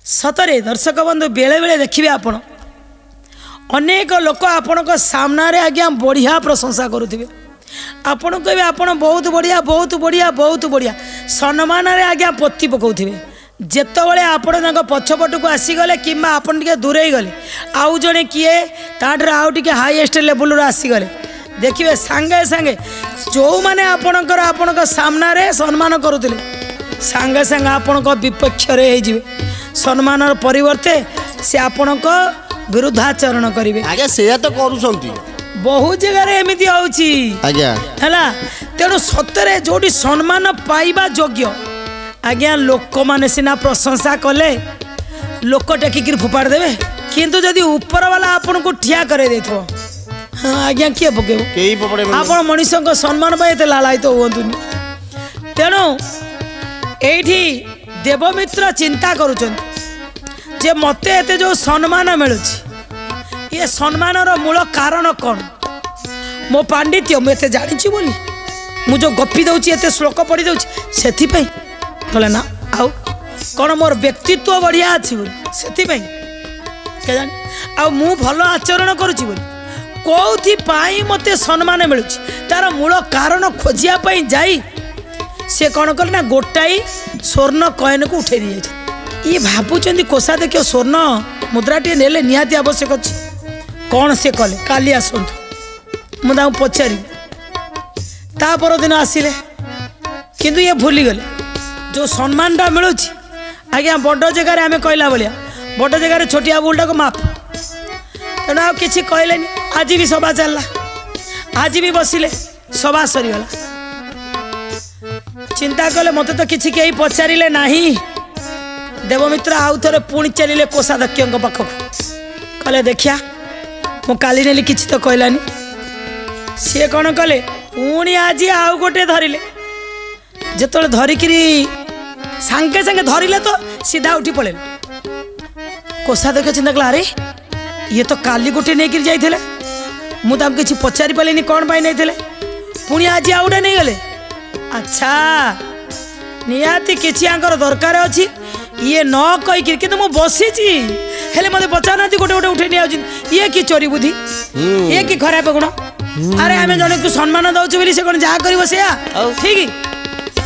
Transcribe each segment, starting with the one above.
सतरे दर्शक बंधु बेले बेले देखिए आपण अनेक लोक आपण सामना रे आज्ञा बढ़िया प्रशंसा करुवे आपण कहे आपण बहुत बढ़िया बहुत बढ़िया बहुत बढ़िया सम्मान रे आज्ञा पत्ती पकाउथिबे जेतबले आपण पछपट को आसीगले कि आपन टिके दूरे गले आउ जड़े किए ताठर आउ टिके हाईएस्ट लेवल रे आसीगले देखिए सांगे सांगे जो माने आपणकर आपण सामना रे सम्मान करुले सांगे सांगे आपण विपक्ष रे हो जिवे सम्मान परिवर्ते से आपण विरुद्धाचरण करेंगे आज्ञा से तो करूछंती बहुत जगह एमती होउची आज्ञा हैला तेणु सतरे जोड़ी सम्मान पाइबा योग्य आज्ञा लोक माने सिना प्रशंसा कले लोक टेकिक फोपाड़ देवे किंतु जदि ऊपर वाला आपन को ठिया करे देथो हाँ आज्ञा किए पकेबो आपन मनुष्य को सम्मान पाए ते लालायित होवंतुनी तेणु एठी देवमित्र चिंता करूछन जे मते एते जो सम्मान मिलुछि ये सम्मानर मूल कारण कौन मो पांडित्य मुझे जानी बोली मु जो गपी दौची एते श्लोक पढ़ी दौची से कहले ना आउ कौन मोर व्यक्तित्व बढ़िया अच्छी बोली से के जानी आउ मु भल आचरण करुच्ची बोली कौथि मते सम्मान मिलुछि तार मूल कारण खोजिया पई जाई से कौन कले ना गोटाई स्वर्ण कॉइन को उठे दिए ये भावुं कोषा देखियो स्वर्ण मुद्रा टे नेले निहाती आवश्यक अच्छी कौन से कले काली आसतु मुझे पचारि ता पर दिन आसिले किंतु ये भूली गले जो सम्मानटा मिलूँ आज्ञा बड़ जगार आम कहला भाया बड़ जगार छोटिया भूलटा को माफ तेना आ कि कहले आज भी सभा चलला आज भी बसिले सभा सरीगला चिंता कले मत तो किसी कहीं पचारे ना देवमित्र आउ थे पुणी चलिए कोषाध्यक्ष पाखक कले देखिया मु काली नेली किसी तो कहलानी सी कौन कले पुणी आज आउ गोटे धरिले जो धरिकी सांगे सांगे धरिले तो सीधा उठी पड़े कोषाध्यक्ष चिंता कला अरे ये तो काली गोटे नहीं जाइए मुझे किसी पचारि पारे कौन पाई नहीं पुणी आज आउ गोटे नहीं गले अच्छा निहाती किसी दरकार अच्छी ये न कहीकि कि मुझे बसीची हेले मत पचार ना गोटे गोटे उठे नहीं ये कि चोरी बुद्धि ये कि खराब गुण अरे आम जन को सम्मान दौचु बोली से कौन जहाँ कर ठीक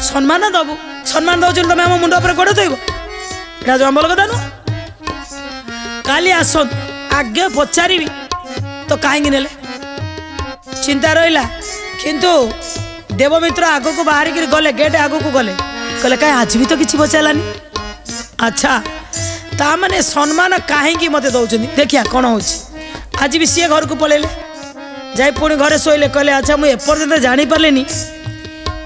सम्मान दबु सम्मान दौचु तुम आम मुंड पर गोड़ थोब यहाँ जंबल कथा नुह काली आस आगे पचारि तो कहीं नेले चिंता रहा किंतु देवमित्र आग को बाहर गले गेट आग को गले कहले कहीं आज भी तो किसी पचारानी अच्छा ता माने सम्मान कहीं मत दौरान देखिया कौन हो आज भी सी घर को पलैले जाए पुणी घरे शोले कहले अच्छा मुझे एपर्यंत जानीपारे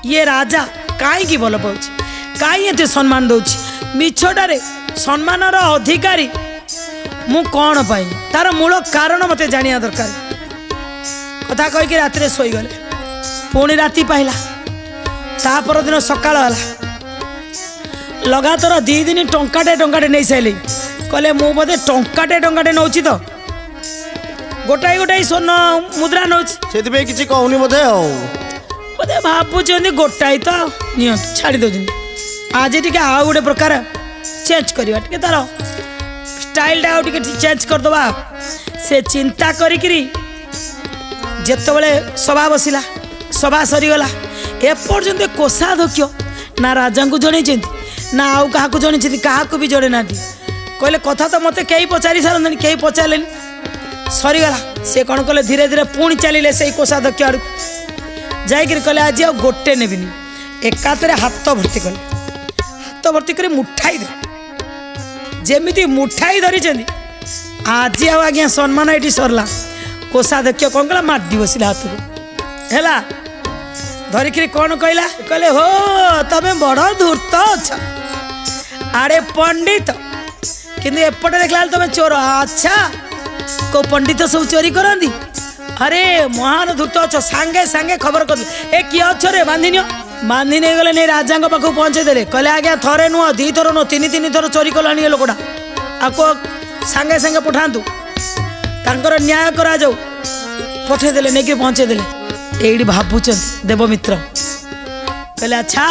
ये राजा कहीं भल पाँच कहीं एत सम्मान दौर मिछटारे सम्मानर अधिकारी मु कौन पाई तार मूल कारण मत जाना दरकार कथा कहीकि राति शोगले पुणी राति पाइला ता पर दिन सकाळ लगातार 2 दिन टंकाटे नहीं सारे कहले मु बोधे टंकाटे नौची तो गोटाई गोटाई स्वर्ण मुद्रा नौची किसी कहूनी बोधे बोधे भावुं गोटाई तो नि छाड़ी दौन आज टी आउ गोटे प्रकार चेंज करवा टे तार स्टाइलटा आउ चेंज करदे से चिंता करी जितेबले सभा बसिला सभा सरीगला एपर्यंत कोषाध्यक्ष ना राजा को जन ना आउ क्या जन क्या भी जड़े ना कहले कथा तो मत कई पचारि सारे कई पचारे सरीगला से कौन कले धीरे धीरे पुणी चलिए से कोषाध्यक्ष आड़ जाकर कहले आज आ गोटे नेबिनी एकातरे हाथ भर्ती कले हाथ भर्ती कर मुठाई दे जमी मुठाई धरी आज आज्ञा सम्मान ये सरला कोषाध्यक्ष कौन कला माडी बसला हाथ को है धरिकी कौन कहला कहले हो तमें बड़ धूर्त अच्छा आड़े पंडित किंतु एपटे देखला तुम चोर अच्छा को पंडित सब चोरी करती अरे महान धूर्त अच्छ सांगे सांगे खबर कर ए किए अच्छ रे बांधि बांधि नहीं गले नहीं राजा पाखक पहुँचे कहले आज्ञा थरे नुह 2 थर नुह 3 थर चोरी कलानी ये लोकटा आपको सांगे सांगे पठातु तांकर न्याय करा जाऊ पठेदेले नहीं पहुँचेदेले ये भावुं देवमित्र कहले अच्छा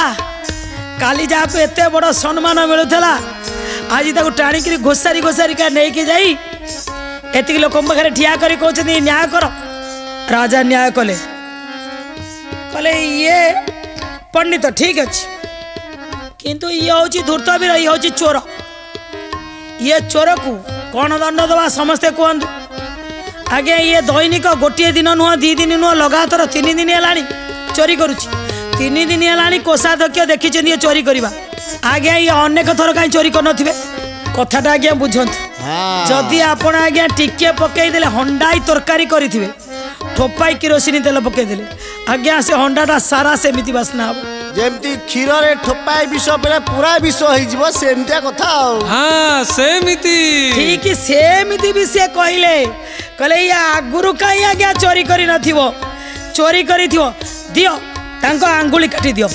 काली जहाँ को एत बड़ सम्मान मिलूला आज ताको टाणिकी घोषारी घोषारी का नहीं जाई एतिक लोक पाखे ठिया कर कहते न्याय कर। राजा न्याय कले कले ये पंडित ठीक अच्छे किंतु ये हूँ धूर्तवीर ये हूँ चोर ये चोर को कौन दंड दवा समस्ते कहतु आगे ये दैनिक गोटे दिन नुह 2 दिन नुह लगातार 3 दिन है चोरी करुच्ची 3 दिन है कोषाध्यक्ष देखी ये चोरी करवा आज्ञा ये अनेक थर कहीं चोरी कर कथाटा आज्ञा बुझंतु जदि आपण आज्ञा टिके पकईदे हंडाई तरकारी करेंगे ठोपाई किरोसिनी तेल पकईदे आज्ञा से हंडाटा सारा सेमती बास्ना हम जेमती क्षीर रे ठोपाई विष बेले पूरा विष हो सेमतिया कथा हाँ सेमिति ठीक सेमती भी से कहले कहले या आगुरु कहीं आज्ञा चोरी करी नथिवो चोरी करी दियो तांको आंगुली काटी दियो